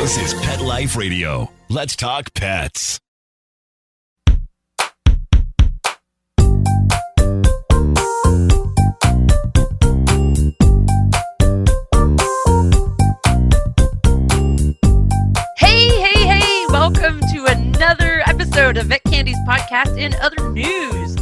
This is Pet Life Radio. Let's talk pets. Hey, welcome to another episode of Vet Candy's podcast in other news.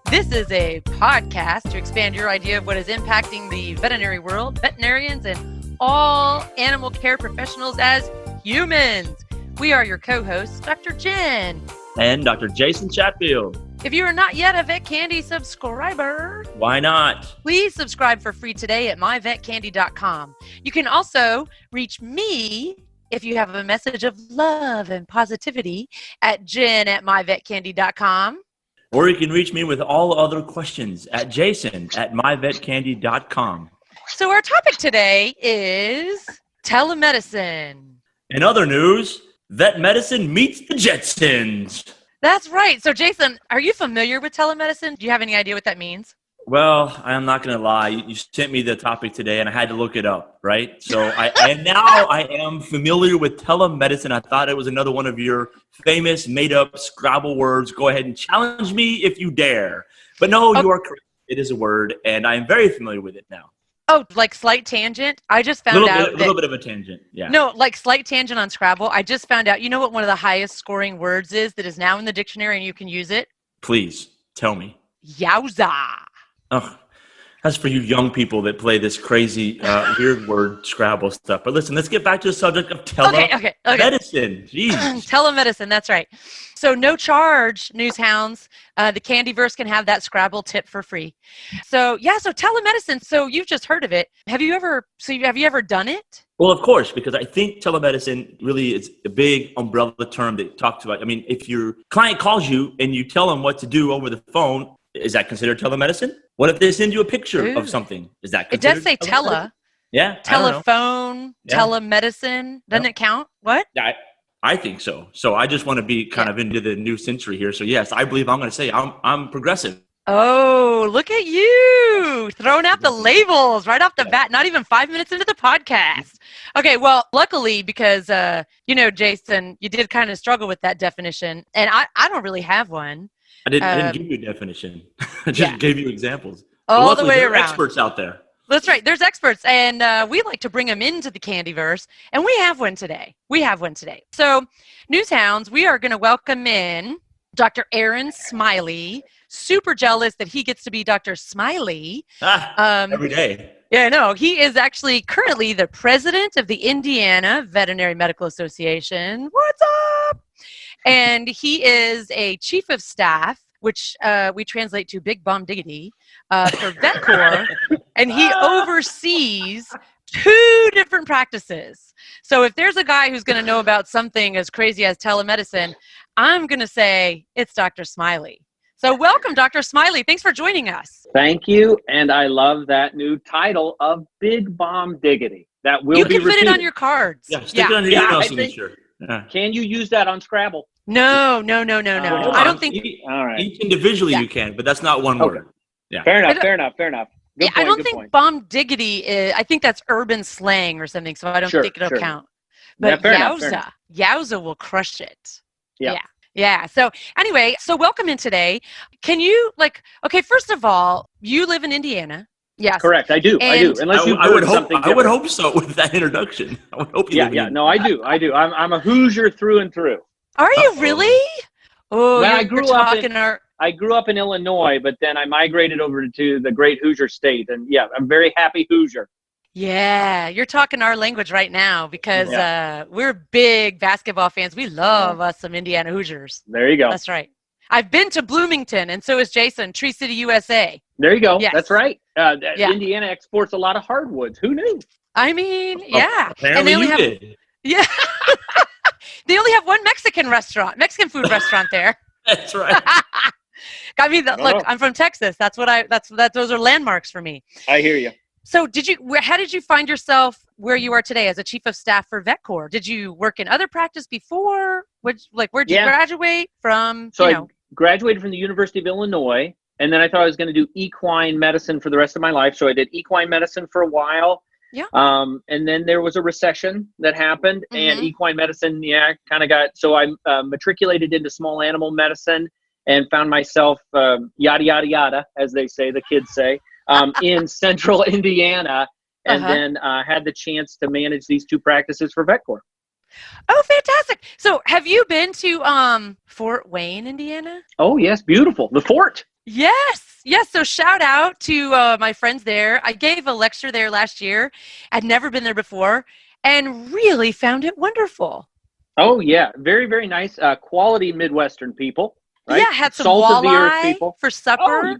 This is a podcast to expand your idea of what is impacting the veterinary world, veterinarians, and all animal care professionals as humans. We are your co-hosts, Dr. Jen. And Dr. Jason Chatfield. If you are not yet a Vet Candy subscriber, why not? Please subscribe for free today at myvetcandy.com. You can also reach me if you have a message of love and positivity at jen@myvetcandy.com. Or you can reach me with all other questions at jason@myvetcandy.com. So our topic today is telemedicine. In other news, vet medicine meets the Jetsons. That's right. So Jason, are you familiar with telemedicine? Do you have any idea what that means? Well, I'm not going to lie. You sent me the topic today, and I had to look it up, right? So I am familiar with telemedicine. I thought it was another one of your famous made-up Scrabble words. Go ahead and challenge me if you dare. But no, You are correct. It is a word, and I am very familiar with it now. Oh, like slight tangent? I just found out a little bit of a tangent, yeah. No, like slight tangent on Scrabble. I just found out, you know what one of the highest scoring words is that is now in the dictionary and you can use it? Please, tell me. Yowza. Oh, that's for you young people that play this crazy, weird word Scrabble stuff. But listen, let's get back to the subject of telemedicine. Jeez. Telemedicine, that's right. So no charge, Newshounds. The Candyverse can have that Scrabble tip for free. So telemedicine. So you've just heard of it. Have you ever done it? Well, of course, because I think telemedicine really is a big umbrella term that talks about. I mean, if your client calls you and you tell them what to do over the phone, is that considered telemedicine? What if they send you a picture of something? Is that considered? It does say tele. Yeah. Telephone, telemedicine. Doesn't it count? What? I think so. So I just want to be kind of into the new century here. So yes, I believe I'm going to say I'm progressive. Oh, look at you throwing out the labels right off the bat, not even 5 minutes into the podcast. Okay, well, luckily, because, Jason, you did kind of struggle with that definition, and I don't really have one. I didn't give you a definition. I just gave you examples. All the way there are around. Experts out there. That's right. There's experts, and we like to bring them into the Candyverse, and we have one today. So, Newshounds, we are going to welcome in Dr. Aaron Smiley. Super jealous that he gets to be Dr. Smiley. Every day. Yeah, no, he is actually currently the president of the Indiana Veterinary Medical Association. What's up? And he is a chief of staff, which we translate to Big Bomb Diggity, for VetCor, and he oversees 2 different practices. So if there's a guy who's going to know about something as crazy as telemedicine, I'm going to say it's Dr. Smiley. So welcome, Dr. Smiley. Thanks for joining us. Thank you, and I love that new title of Big Bomb Diggity. That will be repeated. You can fit it on your cards. Yeah, stick it on your email signature. Can you use that on Scrabble? No. I don't think. All right. Each individually you can, but that's not one word. Yeah. Fair enough. Good point, I don't think bomb diggity is, I think that's urban slang or something, so I don't think it'll count. But Yowza will crush it. Yeah. So anyway, welcome in today. Can you, first of all, you live in Indiana. Yes. Correct. I do. Unless I would hope so with that introduction. I would hope you Yeah. No, I do. I'm a Hoosier through and through. Are you really? Oh, I grew up in Illinois, but then I migrated over to the great Hoosier state. And yeah, I'm very happy Hoosier. Yeah, you're talking our language right now because we're big basketball fans. We love us some Indiana Hoosiers. There you go. That's right. I've been to Bloomington, and so is Jason, Tree City, USA. There you go. Yes. That's right. Indiana exports a lot of hardwoods. Who knew? I mean, yeah. Apparently you did. Yeah. They only have one Mexican food restaurant there. That's right. Look, I'm from Texas. Those are landmarks for me. I hear you. So how did you find yourself where you are today as a chief of staff for VetCor? Did you work in other practice before? Where'd you graduate from? So I graduated from the University of Illinois, and then I thought I was going to do equine medicine for the rest of my life. So I did equine medicine for a while. Yeah. And then there was a recession that happened, and equine medicine, kind of got, so I matriculated into small animal medicine and found myself, yada, yada, yada, as they say, the kids say, in central Indiana, and then had the chance to manage these 2 practices for VetCor. Oh, fantastic. So have you been to Fort Wayne, Indiana? Oh, yes. Beautiful. The fort. Yes. So shout out to my friends there. I gave a lecture there last year. I'd never been there before and really found it wonderful. Oh, yeah. Very, very nice. Quality Midwestern people. Right? Yeah, had some Salt of the earth walleye people. for supper. Oh,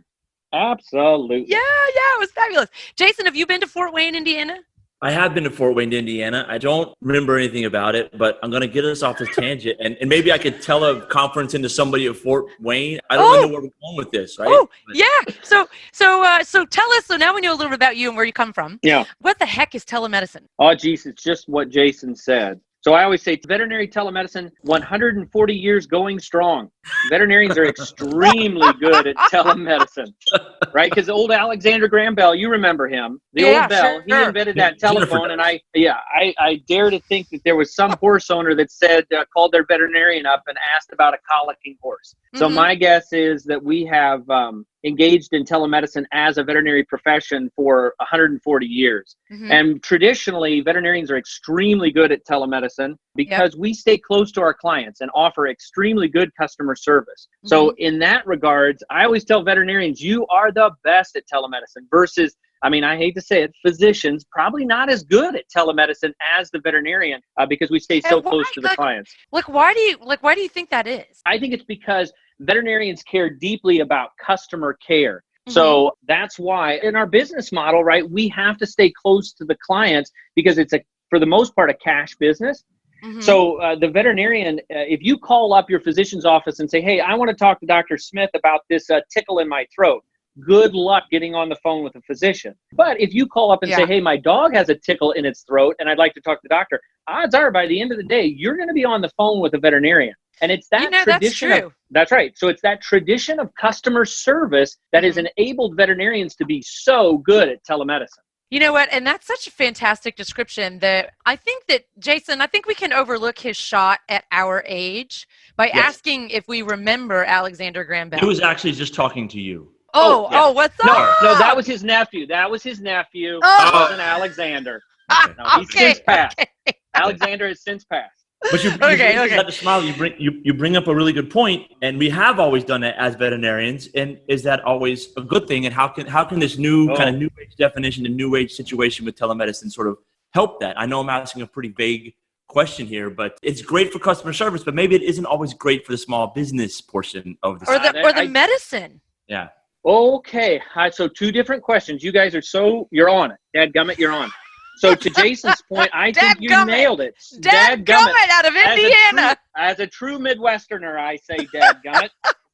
absolutely. Yeah, it was fabulous. Jason, have you been to Fort Wayne, Indiana? I have been to Fort Wayne, Indiana. I don't remember anything about it, but I'm going to get us off this tangent. And maybe I could tell a conference into somebody at Fort Wayne. I don't know where we're going with this, right? Oh, yeah. So tell us, so now we know a little bit about you and where you come from. Yeah. What the heck is telemedicine? Oh, geez, it's just what Jason said. So I always say veterinary telemedicine, 140 years going strong. Veterinarians are extremely good at telemedicine, right? Because old Alexander Graham Bell, you remember him, old Bell, he invented that telephone. And I dare to think that there was some horse owner that said, called their veterinarian up and asked about a colicking horse. So my guess is that we have engaged in telemedicine as a veterinary profession for 140 years. And traditionally, veterinarians are extremely good at telemedicine because we stay close to our clients and offer extremely good customer service. So in that regards, I always tell veterinarians, you are the best at telemedicine versus, I mean, I hate to say it, physicians probably not as good at telemedicine as the veterinarian because we stay so close to the clients. Why do you think that is? I think it's because veterinarians care deeply about customer care. So that's why in our business model, right, we have to stay close to the clients because it's for the most part, a cash business. So the veterinarian, if you call up your physician's office and say, hey, I want to talk to Dr. Smith about this tickle in my throat, good luck getting on the phone with a physician. But if you call up and say, hey, my dog has a tickle in its throat and I'd like to talk to the doctor, odds are by the end of the day, you're going to be on the phone with a veterinarian. And it's that tradition. That's true. That's right. So it's that tradition of customer service that has enabled veterinarians to be so good at telemedicine. You know what? And that's such a fantastic description that I think that, Jason, I think we can overlook his shot at our age by asking if we remember Alexander Graham Bell. He was actually just talking to you. Oh, what's up? No, that was his nephew. That wasn't Alexander. No, he's since passed. Alexander has since passed. But Dr. Smiley, you bring up a really good point, and we have always done that as veterinarians. And is that always a good thing? And how can this new kind of new age definition and new age situation with telemedicine sort of help that? I know I'm asking a pretty vague question here, but it's great for customer service, but maybe it isn't always great for the small business portion of the or the medicine. Yeah. Okay. So 2 different questions. You guys are you're on it. Dadgummit, you're on it. So to Jason's point, I think you nailed it. Dadgummit out of Indiana. As a true Midwesterner, I say dadgummit,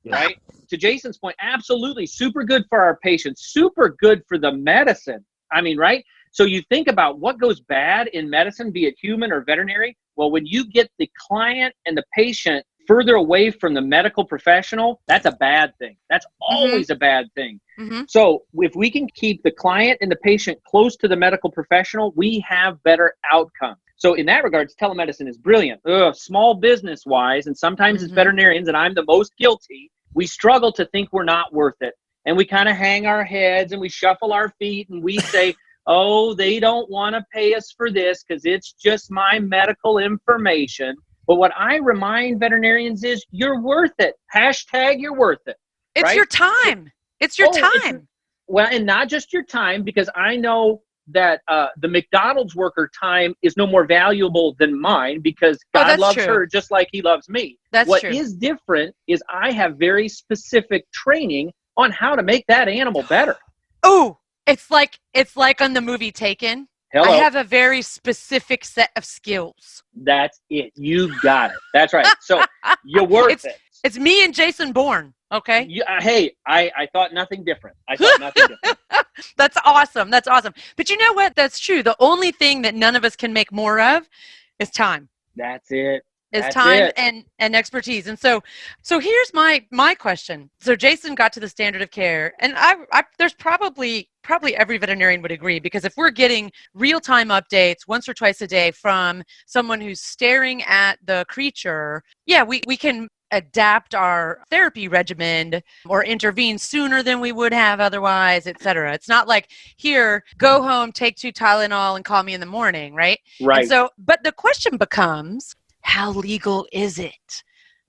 right? To Jason's point, absolutely. Super good for our patients. Super good for the medicine. I mean, right? So you think about what goes bad in medicine, be it human or veterinary. Well, when you get the client and the patient further away from the medical professional, that's a bad thing. That's always a bad thing. So if we can keep the client and the patient close to the medical professional, we have better outcomes. So in that regards, telemedicine is brilliant. Small business wise, and sometimes as veterinarians, and I'm the most guilty, we struggle to think we're not worth it. And we kind of hang our heads and we shuffle our feet and we say, oh, they don't want to pay us for this because it's just my medical information. But what I remind veterinarians is you're worth it. # you're worth it. It's your time. It's your time. Well, and not just your time, because I know that the McDonald's worker time is no more valuable than mine because God loves her just like he loves me. What is different is I have very specific training on how to make that animal better. Oh, it's like on the movie Taken. Hello. I have a very specific set of skills. That's it. You got it. That's right. So you're worth it. It's me and Jason Bourne. Okay. I thought nothing different. That's awesome. That's awesome. But you know what? That's true. The only thing that none of us can make more of is time. That's it. is That's time it. and expertise. And so here's my question. So Jason got to the standard of care, and I there's probably every veterinarian would agree, because if we're getting real-time updates once or twice a day from someone who's staring at the creature, yeah, we can adapt our therapy regimen or intervene sooner than we would have otherwise, et cetera. It's not like, here, go home, take 2 Tylenol and call me in the morning, right? Right. And so, but the question becomes, how legal is it?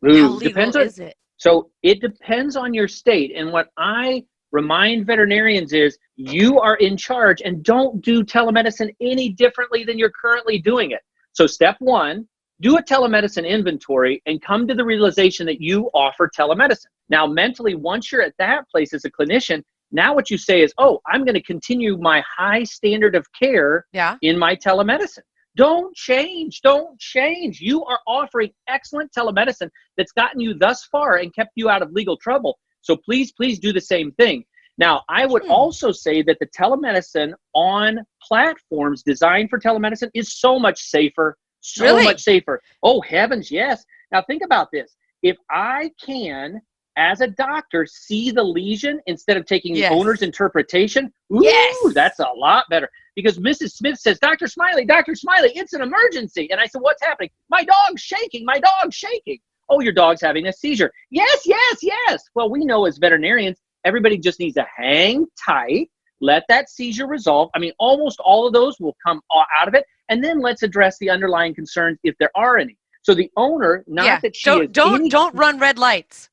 Ooh, How legal is it? So it depends on your state. And what I remind veterinarians is, you are in charge, and don't do telemedicine any differently than you're currently doing it. So step 1, do a telemedicine inventory and come to the realization that you offer telemedicine. Now, mentally, once you're at that place as a clinician, now what you say is, oh, I'm going to continue my high standard of care in my telemedicine. Don't change. Don't change. You are offering excellent telemedicine that's gotten you thus far and kept you out of legal trouble. So please, please do the same thing. Now, I would also say that the telemedicine on platforms designed for telemedicine is so much safer. So much safer. Oh, heavens, yes. Now, think about this. If I can, as a doctor, see the lesion instead of taking the owner's interpretation, that's a lot better. Because Mrs. Smith says, Dr. Smiley, it's an emergency. And I said, what's happening? My dog's shaking. Oh, your dog's having a seizure. Yes. Well, we know as veterinarians, everybody just needs to hang tight, let that seizure resolve. I mean, almost all of those will come out of it. And then let's address the underlying concerns if there are any. So the owner, don't run red lights.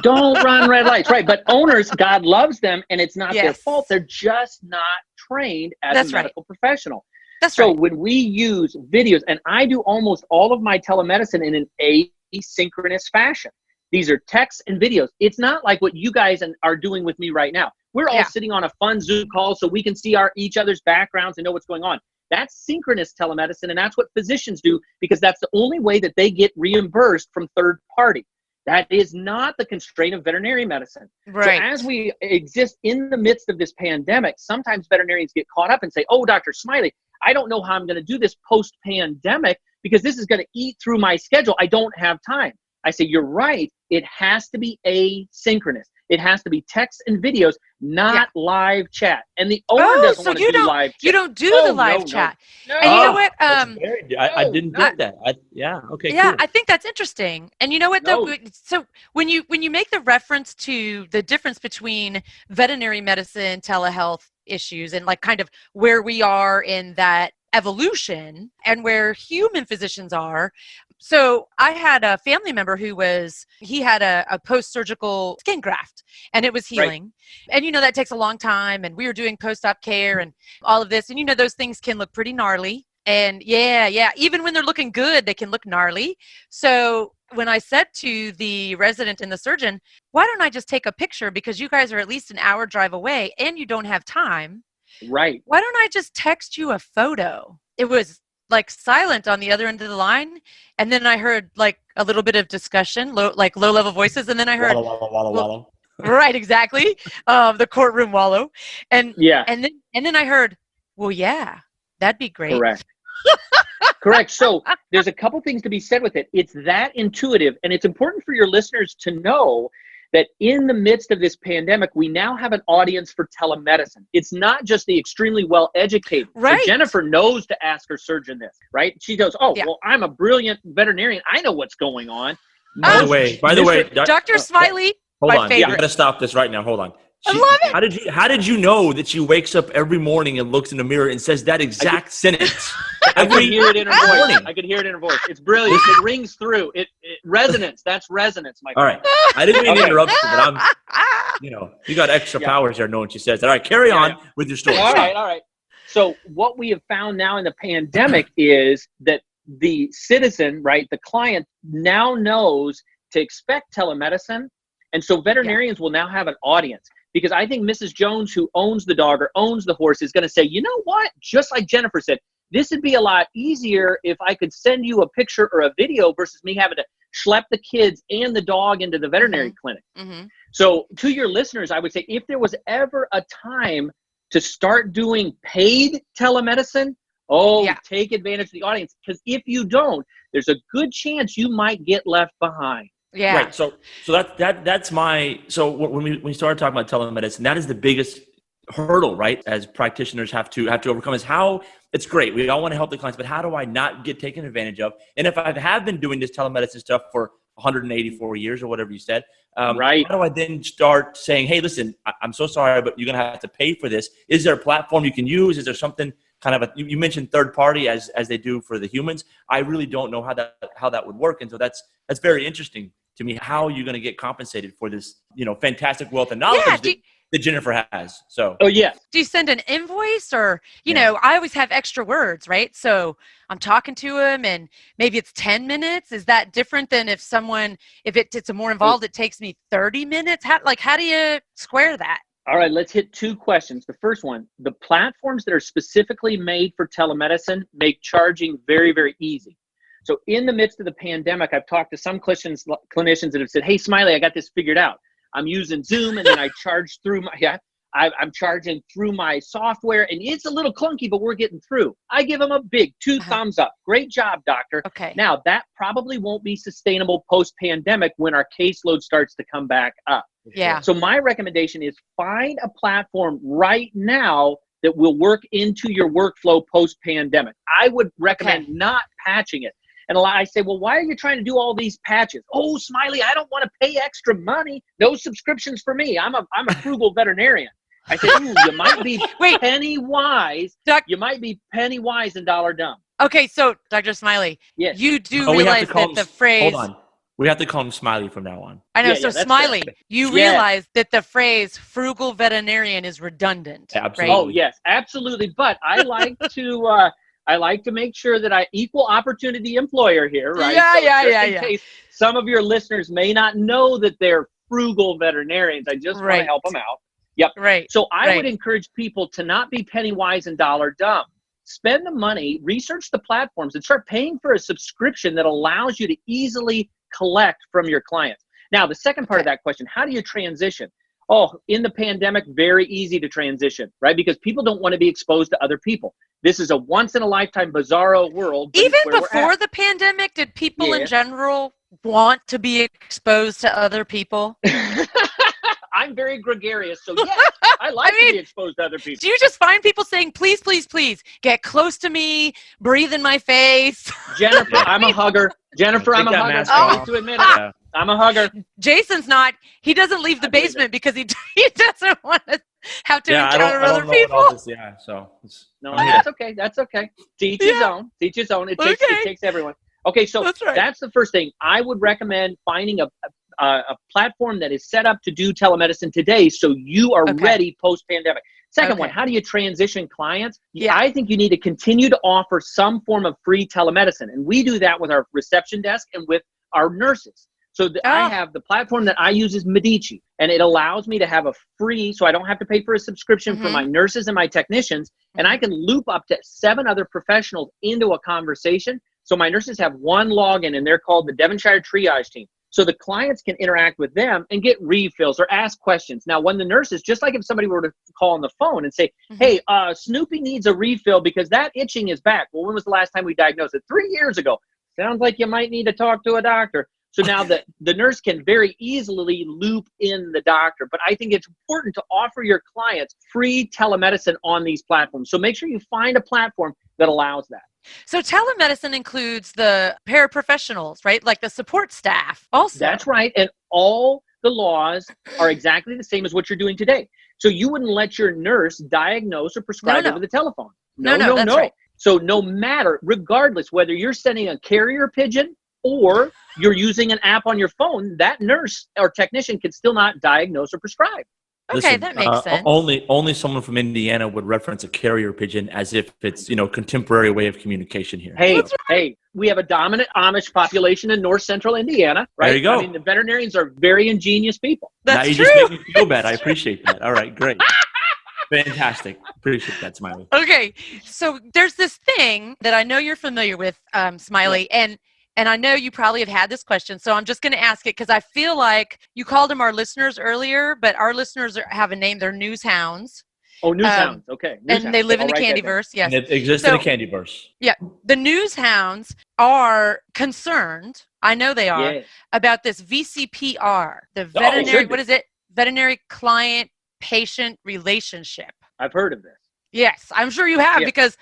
Don't run red lights, right? But owners, God loves them, and it's not their fault. They're just not trained as a medical professional. So when we use videos, and I do almost all of my telemedicine in an asynchronous fashion. These are texts and videos. It's not like what you guys are doing with me right now. We're all sitting on a fun Zoom call so we can see each other's backgrounds and know what's going on. That's synchronous telemedicine, and that's what physicians do, because that's the only way that they get reimbursed from third party. That is not the constraint of veterinary medicine. Right. So as we exist in the midst of this pandemic, sometimes veterinarians get caught up and say, oh, Dr. Smiley, I don't know how I'm going to do this post-pandemic because this is going to eat through my schedule. I don't have time. I say, you're right. It has to be asynchronous. It has to be text and videos, not live chat. And the owner doesn't want to do live chat. You don't do the live chat. No. And you know what? I didn't get that. Okay. Yeah, cool. I think that's interesting. And you know what? So when you make the reference to the difference between veterinary medicine, telehealth issues, and like kind of where we are in that evolution and where human physicians are. So I had a family member he had a post-surgical skin graft, and it was healing. Right. And that takes a long time, and we were doing post-op care and all of this. And those things can look pretty gnarly. And even when they're looking good, they can look gnarly. So when I said to the resident and the surgeon, why don't I just take a picture, because you guys are at least an hour drive away and you don't have time. Right. Why don't I just text you a photo? It was like silent on the other end of the line. And then I heard like a little bit of discussion, low level voices. And then I heard, wallow. Right, exactly. The courtroom wallow. And then I heard, well, yeah, that'd be great. Correct. Correct. So there's a couple things to be said with it. It's that intuitive, and it's important for your listeners to know that in the midst of this pandemic, we now have an audience for telemedicine. It's not just the extremely well-educated. Right. So Jennifer knows to ask her surgeon this, right? She goes, well, I'm a brilliant veterinarian. I know what's going on. By the way, Dr. Smiley, hold my on. favorite. I'm going to stop this right now. Hold on. I love it. How did you know that she wakes up every morning and looks in the mirror and says that exact sentence? I could hear it in her voice. I could hear it in her voice. It's brilliant. It rings through. It resonance. That's resonance, my friend. All right. I didn't mean to interrupt you, but you got extra powers there knowing what she says. All right, carry on with your story. All right. So what we have found now in the pandemic is that the citizen, right, the client now knows to expect telemedicine. And so veterinarians will now have an audience. Because I think Mrs. Jones, who owns the dog or owns the horse, is going to say, you know what? Just like Jennifer said, this would be a lot easier if I could send you a picture or a video versus me having to schlep the kids and the dog into the veterinary clinic. Mm-hmm. So to your listeners, I would say if there was ever a time to start doing paid telemedicine, Oh, take advantage of the audience, because if you don't, there's a good chance you might get left behind. Yeah. Right. So that's my, so when we started talking about telemedicine, that is the biggest hurdle, right? As practitioners have to overcome, is how it's great. We all want to help the clients, but how do I not get taken advantage of? And if I have been doing this telemedicine stuff for 184 years or whatever you said, right. how do I then start saying, hey, listen, I'm so sorry, but you're going to have to pay for this? Is there a platform you can use? Is there something kind of you mentioned third party as they do for the humans? I really don't know how that would work. And so that's very interesting to me. How are you going to get compensated for this, fantastic wealth and knowledge that Jennifer has? So, oh yeah. Do you send an invoice, or, I always have extra words, right? So I'm talking to him and maybe it's 10 minutes. Is that different than if it's more involved, it takes me 30 minutes? How do you square that? All right, let's hit two questions. The first one, the platforms that are specifically made for telemedicine make charging very, very easy. So in the midst of the pandemic, I've talked to some clinicians that have said, hey, Smiley, I got this figured out. I'm using Zoom, and then I charge through I'm charging through my software, and it's a little clunky, but we're getting through. I give them a big 2 thumbs up. Great job, doctor. Okay. Now, that probably won't be sustainable post-pandemic when our caseload starts to come back up. Yeah. So my recommendation is find a platform right now that will work into your workflow post-pandemic. I would recommend not patching it. And I say, well, why are you trying to do all these patches? Oh, Smiley, I don't want to pay extra money. No subscriptions for me. I'm a frugal veterinarian. I said, you might be penny wise. You might be penny wise and dollar dumb. Okay, so Dr. Smiley, yes. You do realize that the phrase... Hold on. We have to call him Smiley from now on. I know. So Smiley, you realize that the phrase frugal veterinarian is redundant. Absolutely. Right? Oh, yes, absolutely. But I like to make sure that I equal opportunity employer here, right? In case some of your listeners may not know that they're frugal veterinarians, I just want to help them out. Yep. Right. So I would encourage people to not be penny wise and dollar dumb. Spend the money, research the platforms, and start paying for a subscription that allows you to easily collect from your clients. Now, the second part of that question, how do you transition? Oh, in the pandemic, very easy to transition, right? Because people don't want to be exposed to other people. This is a once-in-a-lifetime bizarro world. Even before the pandemic, did people in general want to be exposed to other people? I'm very gregarious, so yeah, I like to be exposed to other people. Do you just find people saying, please, please, please, get close to me, breathe in my face? Jennifer, I'm a hugger. Jennifer, I'm a hugger. I hate to admit it. I'm a hugger. Jason's not. He doesn't leave the basement because he doesn't want to have to encounter other people. No, that's okay. That's okay. Teach his own. Teach his own. It takes everyone. Okay, so that's the first thing. I would recommend finding a platform that is set up to do telemedicine today so you are ready post-pandemic. Second one, how do you transition clients? I think you need to continue to offer some form of free telemedicine. And we do that with our reception desk and with our nurses. So I have the platform that I use is Medici, and it allows me to have a free, so I don't have to pay for a subscription for my nurses and my technicians, and I can loop up to 7 other professionals into a conversation. So my nurses have one login, and they're called the Devonshire Triage Team. So the clients can interact with them and get refills or ask questions. Now, when the nurses, just like if somebody were to call on the phone and say, hey, Snoopy needs a refill because that itching is back. Well, when was the last time we diagnosed it? 3 years ago. Sounds like you might need to talk to a doctor. So now the nurse can very easily loop in the doctor. But I think it's important to offer your clients free telemedicine on these platforms. So make sure you find a platform that allows that. So telemedicine includes the paraprofessionals, right? Like the support staff also. That's right. And all the laws are exactly the same as what you're doing today. So you wouldn't let your nurse diagnose or prescribe over the telephone. No. Right. So no matter, regardless, whether you're sending a carrier pigeon or you're using an app on your phone, that nurse or technician can still not diagnose or prescribe. Okay, Listen, that makes sense. Only someone from Indiana would reference a carrier pigeon as if it's contemporary way of communication here. Hey, we have a dominant Amish population in north central Indiana, right? There you go. I mean, the veterinarians are very ingenious people. That's now you true. just make me feel bad. I appreciate that. All right, great. Fantastic. Appreciate that, Smiley. Okay, so there's this thing that I know you're familiar with, Smiley, and I know you probably have had this question, so I'm just going to ask it because I feel like you called them our listeners earlier, but our listeners have a name. They're news hounds. Oh, news hounds. Okay. News and hounds. they live in I'll the write that down. candyverse. Yes. And it exists in a candyverse. Yeah. The news hounds are concerned, I know they are, Yeah. about this VCPR, the they veterinary, should be. what is it? Veterinary client patient relationship. I've heard of this. Yes, I'm sure you have, Yeah. because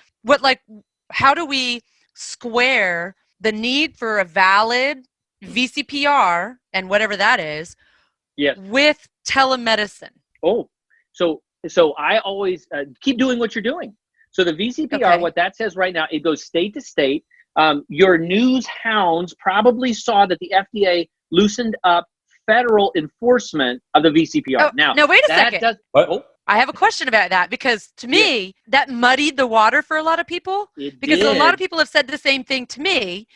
how do we square the need for a valid VCPR and whatever that is Yes. with telemedicine? Oh, so I always keep doing what you're doing. So the VCPR, Okay. what that says right now, it goes state to state. Your news hounds probably saw that the FDA loosened up federal enforcement of the VCPR. Oh, now wait a second. I have a question about that, because to me, that muddied the water for a lot of people, because a lot of people have said the same thing to me,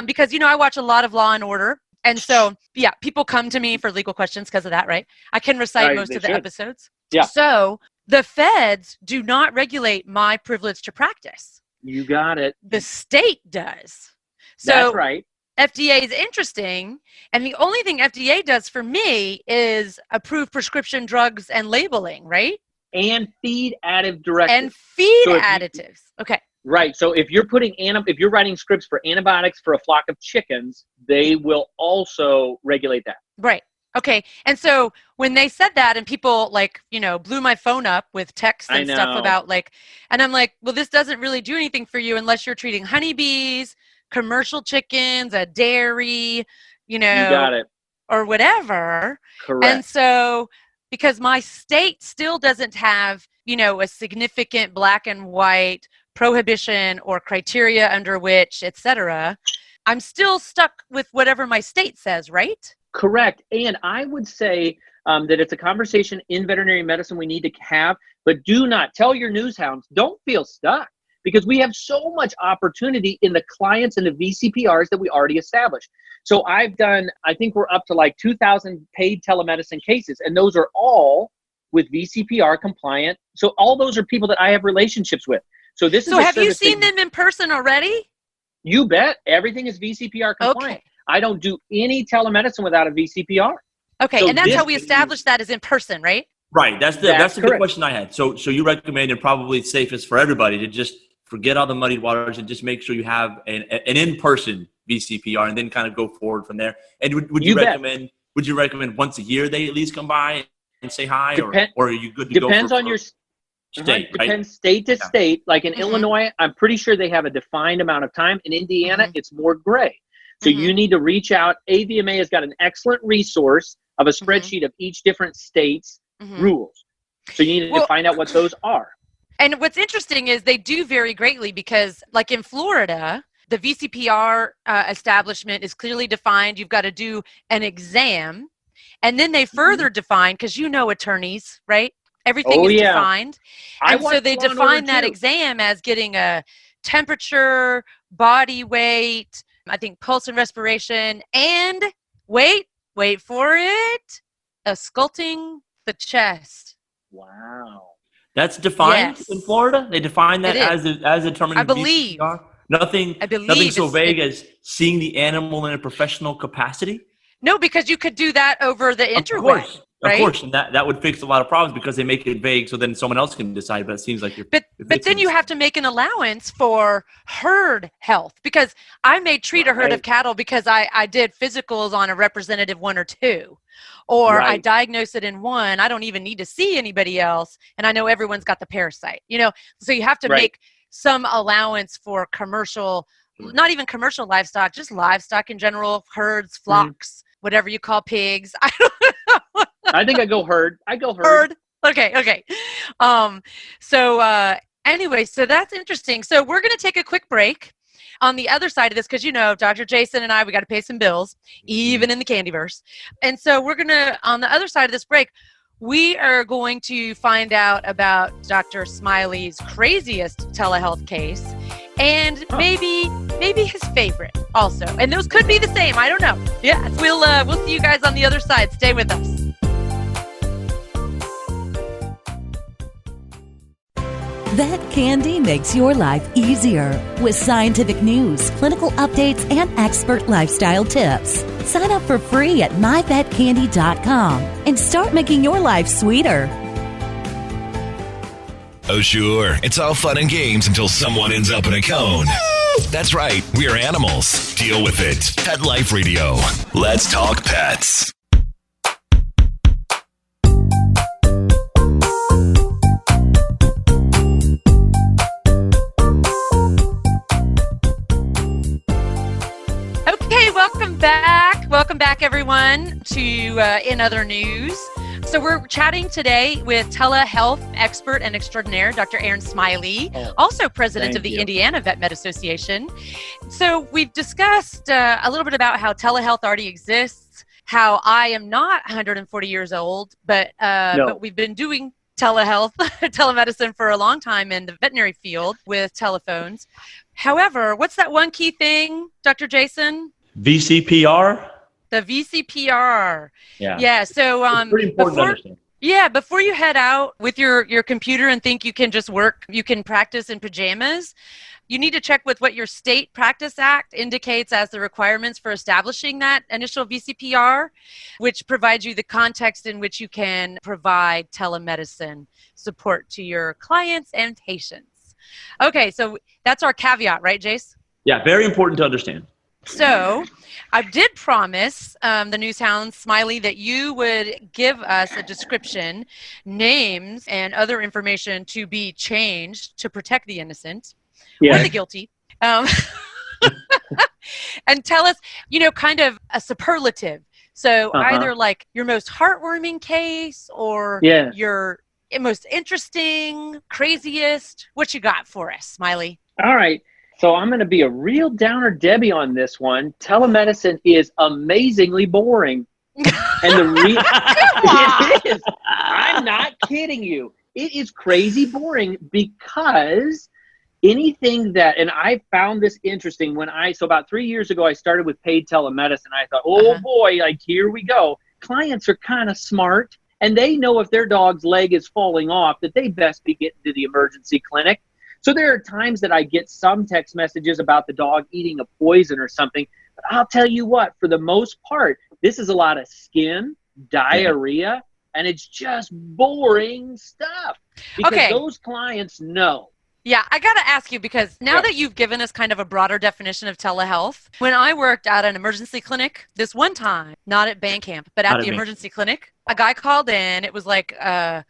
because, I watch a lot of Law and Order. And so, people come to me for legal questions because of that, right? I can recite most of the episodes. Yeah. So the feds do not regulate my privilege to practice. You got it. The state does. So That's right. FDA is interesting. And the only thing FDA does for me is approve prescription drugs and labeling, right? And feed additive directives. And feed So additives. Okay. Right. So if you're if you're writing scripts for antibiotics for a flock of chickens, they will also regulate that. Right. Okay. And so when they said that, and people blew my phone up with texts and stuff about and I'm like, well, this doesn't really do anything for you unless you're treating honeybees, commercial chickens, a dairy, you got it, or whatever. Correct. And so because my state still doesn't have, a significant black and white prohibition or criteria under which, et cetera, I'm still stuck with whatever my state says, right? Correct. And I would say that it's a conversation in veterinary medicine we need to have, but do not tell your news hounds, don't feel stuck, because we have so much opportunity in the clients and the VCPRs that we already established. So I think we're up to 2,000 paid telemedicine cases, and those are all with VCPR compliant. So all those are people that I have relationships with. So have you seen them in person already? You bet. Everything is VCPR compliant. Okay. I don't do any telemedicine without a VCPR. Okay, so and that's how we establish that is in person, right? Right. That's the good question I had. So you recommend, and probably safest for everybody, to just forget all the muddied waters and just make sure you have an in-person VCPR, and then kind of go forward from there. And would you recommend once a year they at least come by and say hi, or are you good to go? Depends on your state. Depends state to state. Like in Illinois, I'm pretty sure they have a defined amount of time. In Indiana, it's more gray. So you need to reach out. AVMA has got an excellent resource of a spreadsheet of each different state's rules. So you need to find out what those are. And what's interesting is they do vary greatly, because like in Florida, the VCPR establishment is clearly defined. You've got to do an exam. And then they further define, because attorneys, right? Everything is defined. And so they define that exam as getting a temperature, body weight, I think pulse and respiration, and wait for it, a sculpting the chest. Wow. That's defined in Florida? They define that as determined. I believe. VCPR? Nothing so vague as seeing the animal in a professional capacity? No, because you could do that over the interweb. Of course, and that would fix a lot of problems, because they make it vague so then someone else can decide, but it seems like But then you have to make an allowance for herd health, because I may treat a herd of cattle because I did physicals on a representative 1 or 2, or I diagnose it in 1. I don't even need to see anybody else, and I know everyone's got the parasite, so you have to make some allowance for commercial, not even commercial livestock, just livestock in general, herds, flocks, whatever you call pigs. I don't know. I think I go herd. Herd. Okay. Anyway, so that's interesting. So we're going to take a quick break. On the other side of this, because Dr. Jason and we got to pay some bills, even in the candyverse. And so we're going to, on the other side of this break, we are going to find out about Dr. Smiley's craziest telehealth case, and maybe his favorite also. And those could be the same. I don't know. Yeah, we'll see you guys on the other side. Stay with us. Vet Candy makes your life easier with scientific news, clinical updates, and expert lifestyle tips. Sign up for free at myvetcandy.com and start making your life sweeter. Oh, sure, it's all fun and games until someone ends up in a cone. That's right, we're animals. Deal with it. Pet Life Radio. Let's talk pets. Okay, welcome back. Welcome back, everyone, to In Other News. So we're chatting today with telehealth expert and extraordinaire, Dr. Aaron Smiley, also president of the Indiana Vet Med Association. So we've discussed a little bit about how telehealth already exists, how I am not 140 years old, but we've been doing telehealth, telemedicine for a long time in the veterinary field with telephones. However, what's that one key thing, Dr. Jason? VCPR? The VCPR. Yeah. So it's pretty important to understand. Yeah, before you head out with your computer and think you can just work, you can practice in pajamas, you need to check with what your state practice act indicates as the requirements for establishing that initial VCPR, which provides you the context in which you can provide telemedicine support to your clients and patients. Okay, so that's our caveat, right, Jace? Yeah, very important to understand. So I did promise the Newshound Smiley that you would give us a description, names, and other information to be changed to protect the innocent or the guilty. And tell us, kind of a superlative. So either like your most heartwarming case or your most interesting, craziest. What you got for us, Smiley? All right. So I'm going to be a real downer Debbie on this one. Telemedicine is amazingly boring. And it is. I'm not kidding you. It is crazy boring because anything that, and I found this interesting so about 3 years ago, I started with paid telemedicine. I thought, boy, here we go. Clients are kind of smart and they know if their dog's leg is falling off that they best be getting to the emergency clinic. So there are times that I get some text messages about the dog eating a poison or something. But I'll tell you what, for the most part, this is a lot of skin, diarrhea, and it's just boring stuff. Because those clients know. Yeah, I got to ask you because now that you've given us kind of a broader definition of telehealth, when I worked at an emergency clinic this one time, not at band camp, but at the emergency clinic, a guy called in. It was like, it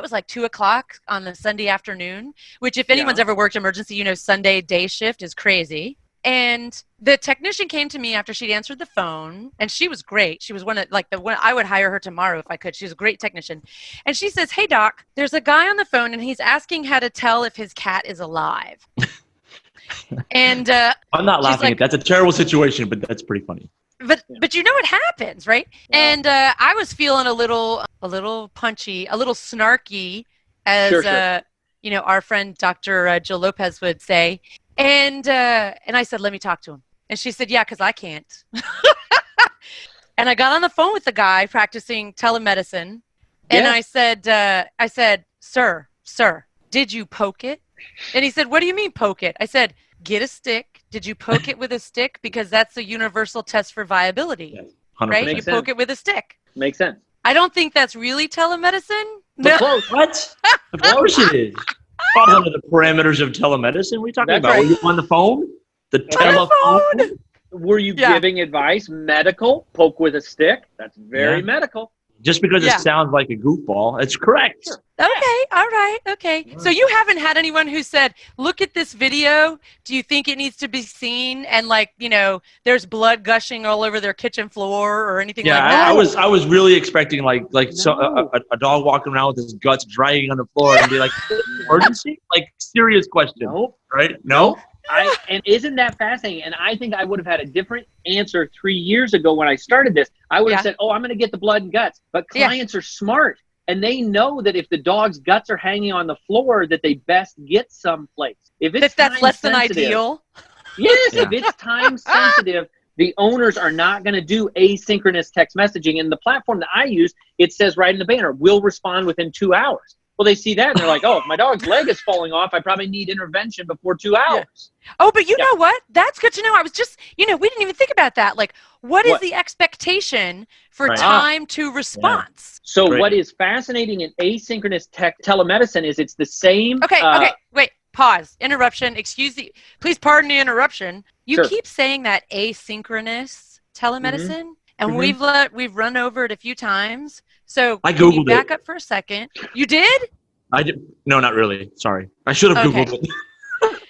was like 2:00 on the Sunday afternoon, which if anyone's ever worked emergency, Sunday day shift is crazy. And the technician came to me after she'd answered the phone, and she was great. She was one I would hire her tomorrow if I could. She was a great technician. And she says, "Hey doc, there's a guy on the phone and he's asking how to tell if his cat is alive." And I'm not laughing at that's a terrible situation, but that's pretty funny. But what happens, right? Yeah. And I was feeling a little punchy, a little snarky, as our friend Dr. Jill Lopez would say. And I said, "Let me talk to him." And she said, "Yeah, because I can't." And I got on the phone with the guy practicing telemedicine. And I said, Sir, did you poke it? And he said, "What do you mean poke it?" I said, "Get a stick. Did you poke it with a stick? Because that's a universal test for viability." Yes, right? You poke it with a stick. Makes sense. I don't think that's really telemedicine. No. Close. What? Of course it is. Falls under the parameters of telemedicine. What are you talking about? Right. Were you on the phone? The telephone? Were you giving advice? Medical? Poke with a stick? That's very medical. Just because it sounds like a goofball, it's correct. Sure. Okay, all right, okay. So you haven't had anyone who said, "Look at this video. Do you think it needs to be seen?" And there's blood gushing all over their kitchen floor or anything like that? Yeah, I was really expecting a dog walking around with his guts dragging on the floor and be like, "Emergency?" Like serious question. Nope. Right? No. And isn't that fascinating? And I think I would have had a different answer 3 years ago when I started this. I would have said, "Oh, I'm going to get the blood and guts." But clients are smart, and they know that if the dog's guts are hanging on the floor, that they best get someplace. If that's less than ideal. Yes, if it's time sensitive, the owners are not going to do asynchronous text messaging. And the platform that I use, it says right in the banner, "We'll respond within 2 hours." Well, they see that and they're like, oh, if my dog's leg is falling off, I probably need intervention before 2 hours. Oh, but you know what? That's good to know. I was just, we didn't even think about that. Like, what is the expectation for time to response? So what is fascinating in asynchronous telemedicine is it's the same. Okay, wait, pause, interruption. Please pardon the interruption. You keep saying that asynchronous telemedicine, and we've run over it a few times. So I Googled back up for a second. You did? I did. No, not really. Sorry. I should have Googled it.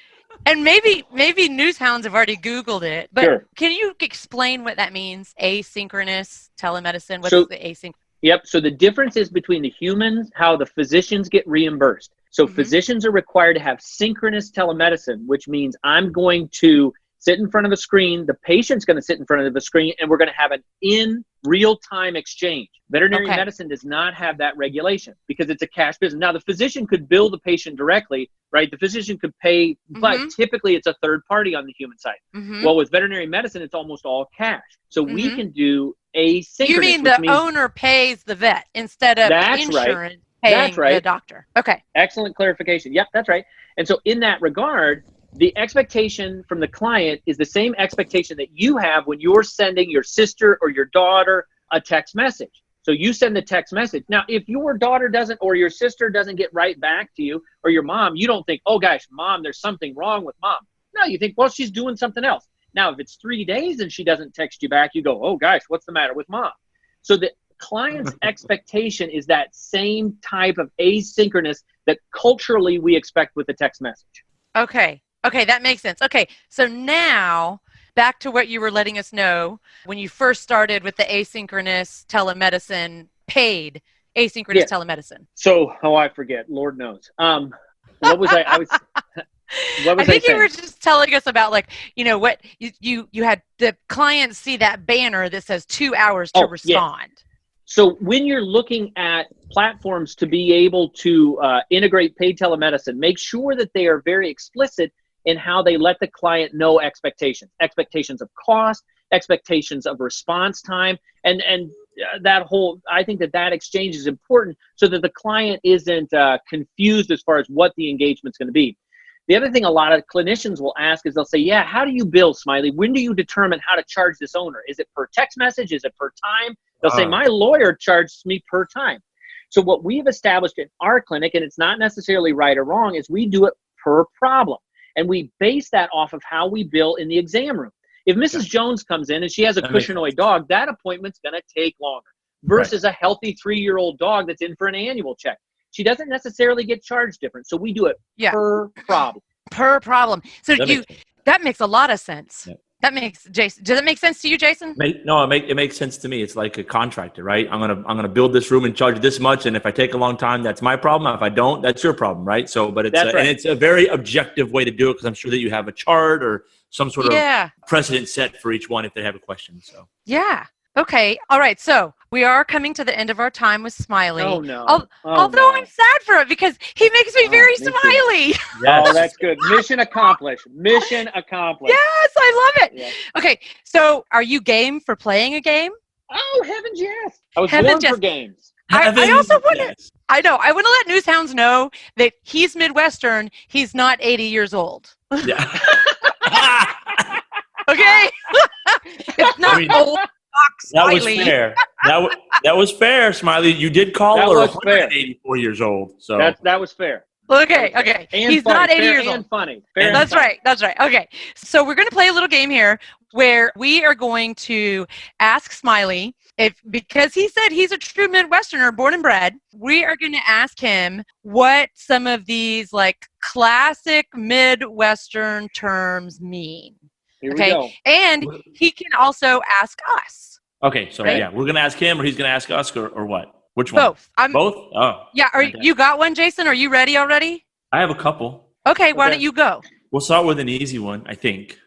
And maybe newshounds have already Googled it, but can you explain what that means? Asynchronous telemedicine. What is the async? Yep. So the difference is between the humans, how the physicians get reimbursed. So physicians are required to have synchronous telemedicine, which means I'm going to sit in front of a screen, the patient's going to sit in front of the screen, and we're going to have an in real-time exchange. Veterinary medicine does not have that regulation because it's a cash business. Now, the physician could bill the patient directly, right? The physician could pay, but typically it's a third party on the human side. Well, with veterinary medicine, it's almost all cash. So we can do asynchronous. You mean the owner pays the vet instead of insurance paying the doctor? Okay. Excellent clarification. Yep, that's right. And so in that regard, the expectation from the client is the same expectation that you have when you're sending your sister or your daughter a text message. So you send the text message. Now, if your daughter doesn't or your sister doesn't get right back to you or your mom, you don't think, oh, gosh, mom, there's something wrong with mom. No, you think, well, she's doing something else. Now, if it's 3 days and she doesn't text you back, you go, oh, gosh, what's the matter with mom? So the client's expectation is that same type of asynchronous that culturally we expect with the text message. Okay, that makes sense. Okay, so now back to what you were letting us know when you first started with the asynchronous telemedicine, paid asynchronous telemedicine. So, I forget. Lord knows. What was I? I think you were just telling us about what you had the clients see that banner that says 2 hours to respond. Yeah. So when you're looking at platforms to be able to integrate paid telemedicine, make sure that they are very explicit in how they let the client know expectations of cost, expectations of response time, and that whole, I think that exchange is important so that the client isn't confused as far as what the engagement's going to be. The other thing a lot of clinicians will ask is they'll say, yeah, how do you bill, Smiley? When do you determine how to charge this owner? Is it per text message? Is it per time? They'll say, my lawyer charges me per time. So what we've established in our clinic, and it's not necessarily right or wrong, is we do it per problem. And we base that off of how we bill in the exam room. If Mrs. Jones comes in and she has a cushion-oid dog, that appointment's going to take longer versus a healthy 3-year-old dog that's in for an annual check. She doesn't necessarily get charged different. So we do it per problem. Per problem. So that makes a lot of sense. Yeah. That makes Jason. Does that make sense to you, Jason? No, it makes sense to me. It's like a contractor, right? I'm gonna build this room and charge this much, and if I take a long time, that's my problem. If I don't, that's your problem, right? So, but it's a very objective way to do it because I'm sure that you have a chart or some sort of precedent set for each one if they have a question. So Okay. All right. So we are coming to the end of our time with Smiley. Oh, no. Although I'm sad for it because he makes me very smiley. Yes. Oh, that's good. Mission accomplished. Mission accomplished. Yes, I love it. Yeah. Okay. So are you game for playing a game? Oh, heavens, yes. I was born for games. I also want to, I want to let newshounds know that he's Midwestern. He's not 80 years old. Yeah. Okay. It's not old. That was fair. That was fair, Smiley. You did call her 184 years old. So that was fair. Okay. And he's funny. not 80 fair years and old. Funny. Fair That's and funny. That's right. Okay. So we're going to play a little game here where we are going to ask Smiley because he said he's a true Midwesterner, born and bred. We are going to ask him what some of these classic Midwestern terms mean. Here we go. And he can also ask us. Okay, so we're going to ask him or he's going to ask us or what? Which one? Both. Both? Oh. Yeah, you got one, Jason? Are you ready already? I have a couple. Okay, why don't you go? We'll start with an easy one, I think.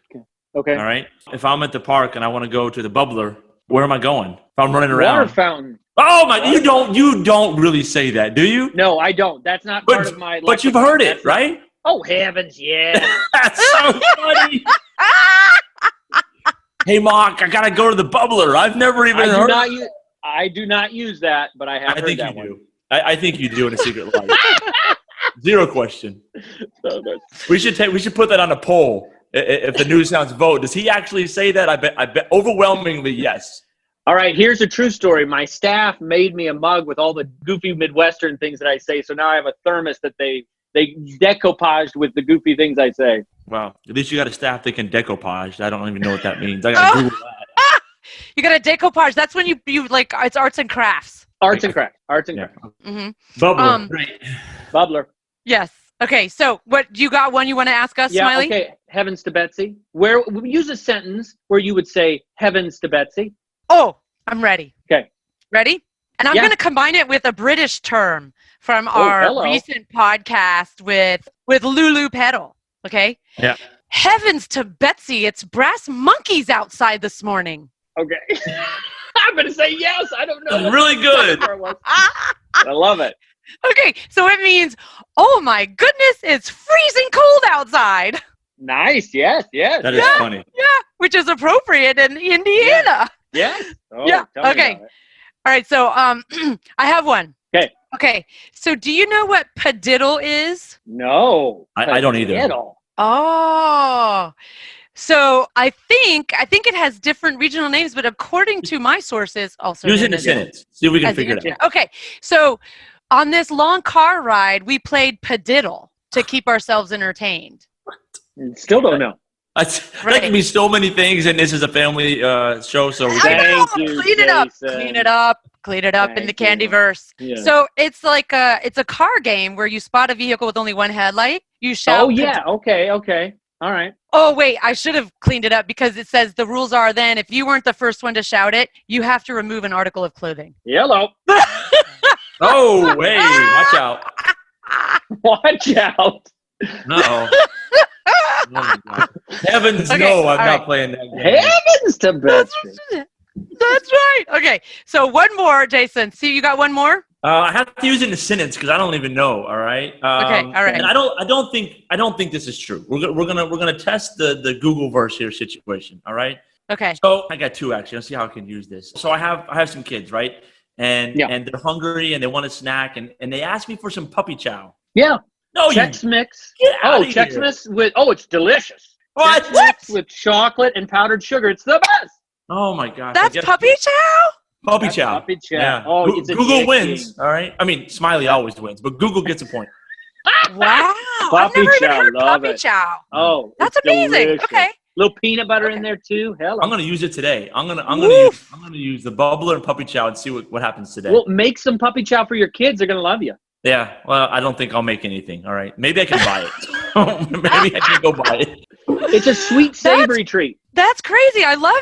Okay. All right. If I'm at the park and I want to go to the bubbler, where am I going? If I'm running around. Water fountain. Oh my! You don't really say that, do you? No, I don't. That's not part of my. But you've heard it, right? Oh heavens, yeah. That's so funny. Hey, Mark, I gotta go to the bubbler. I've never even heard. I do not use that, but I have heard that one. I think you do in a secret life. Zero question. We should put that on a poll. If the News Hounds vote, does he actually say that? I bet overwhelmingly yes. All right, here's a true story. My staff made me a mug with all the goofy Midwestern things that I say. So now I have a thermos that they decoupaged with the goofy things I say. Wow. At least you got a staff that can decoupage. I don't even know what that means. I got to Google that. You got a decoupage. That's when you like, it's arts and crafts. Arts and crafts. Mm-hmm. Bubbler. Right. Bubbler. Yes. Okay. So what, you got one you want to ask us, Smiley? Okay. Heavens to Betsy. Where we use a sentence where you would say heavens to Betsy. Oh, I'm ready. Okay. Ready? And I'm going to combine it with a British term from our recent podcast with Lulu Peddle. Okay. Yeah. Heavens to Betsy. It's brass monkeys outside this morning. Okay. I'm going to say yes. I don't know. Really good. I love it. Okay. So it means, oh my goodness, it's freezing cold outside. Nice. Yes. That is funny. Yeah. Which is appropriate in Indiana. Yeah. Oh, yeah. Okay. All right. So I have one. Okay. So do you know what padiddle is? No. I don't either. Oh. So I think it has different regional names, but according to my sources, also use it in a sentence. See if we can figure it out. Okay. So on this long car ride, we played padiddle to keep ourselves entertained. Still don't know. That can be so many things, and this is a family show, so we Thank you, clean it up in the Candyverse. Yeah. So it's like it's a car game where you spot a vehicle with only one headlight. You shout. Oh yeah, okay, all right. Oh wait, I should have cleaned it up because it says the rules are then if you weren't the first one to shout it, you have to remove an article of clothing. Yellow. Oh wait, watch out! Watch out! Uh-oh. Oh my God. Heavens, no, I'm not playing that game. Heavens to Betsy. That's right. Okay, so one more, Jason. See, you got one more? I have to use it in a sentence because I don't even know. All right. Okay. All right. And I don't think this is true. We're gonna test the Google verse here situation. All right. Okay. So I got two actually. Let's see how I can use this. So I have some kids, right? And they're hungry and they want a snack and they ask me for some puppy chow. Yeah. No, Chex Mix. Chex Mix with it's delicious. What? Chex Mix with chocolate and powdered sugar. It's the best. Oh my gosh. That's puppy chow? Puppy chow. Puppy chow. Yeah. Oh, Google wins. All right. I mean, Smiley always wins, but Google gets a point. Wow. I've never even heard puppy chow. Oh, that's amazing. Delicious. Okay. Little peanut butter in there too. Hello. I'm gonna use it today. I'm gonna use the bubbler and puppy chow and see what happens today. Well, make some puppy chow for your kids. They're gonna love you. Yeah. Well, I don't think I'll make anything. All right. Maybe I can buy it. Maybe I can go buy it. It's a sweet, savory treat. That's crazy. I love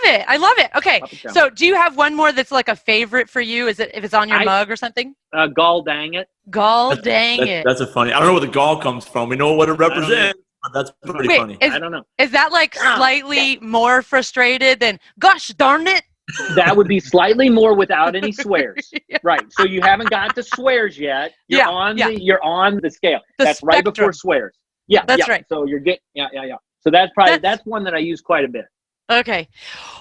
it. Okay. So do you have one more that's like a favorite for you? Is it if it's on your mug or something? Gall dang it. Gall dang it. That's a funny. I don't know where the gall comes from. We know what it represents, but that's pretty funny. I don't know. Is that like slightly more frustrated than gosh darn it? That would be slightly more without any swears. Right. So you haven't got to swears yet. You're on the scale. That's right before swears. Yeah. That's right. So you're getting So that's one that I use quite a bit. Okay.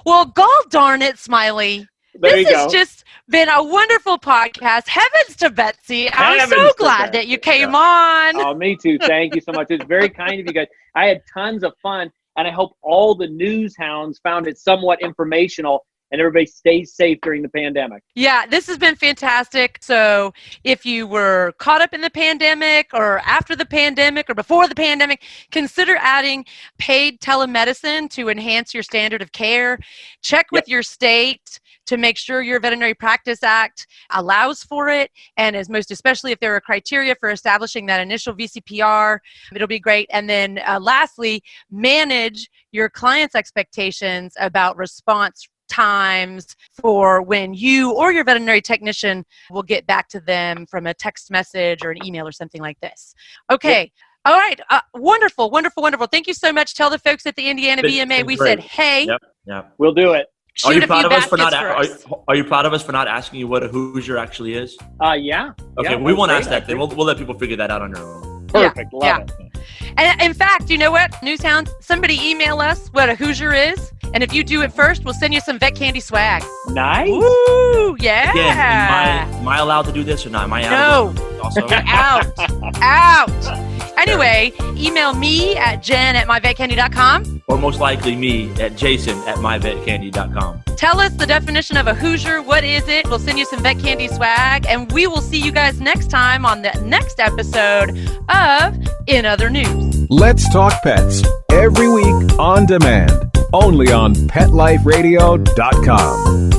Well, gall darn it, Smiley. This has just been a wonderful podcast. Heavens to Betsy. I'm so glad that you came on. Oh, me too. Thank you so much. It's very kind of you guys. I had tons of fun, and I hope all the news hounds found it somewhat informational and everybody stays safe during the pandemic. Yeah, this has been fantastic. So if you were caught up in the pandemic or after the pandemic or before the pandemic, consider adding paid telemedicine to enhance your standard of care. Check with your state to make sure your Veterinary Practice Act allows for it, and as most especially if there are criteria for establishing that initial VCPR, it'll be great. And then lastly, manage your clients' expectations about response times for when you or your veterinary technician will get back to them from a text message or an email or something like this. Okay. Yep. All right. Wonderful. Thank you so much. Tell the folks at the Indiana VMA we said, hey. Yep. We'll do it. Are you proud of us for not? Are you proud of us for not asking you what a Hoosier actually is? Yeah. Okay, we won't ask that. Then we'll let people figure that out on their own. Perfect. Love it. And in fact, you know what, Newshound? Somebody email us what a Hoosier is, And if you do it first, we'll send you some vet candy swag. Nice. Woo, yeah. Again, am I allowed to do this or not? Am I No. Also? You're out. Out. Anyway, email me at jen@myvetcandy.com. Or most likely me at jason@myvetcandy.com. Tell us the definition of a Hoosier. What is it? We'll send you some vet candy swag. And we will see you guys next time on the next episode of In Other News. Let's Talk Pets, every week on demand, only on PetLifeRadio.com.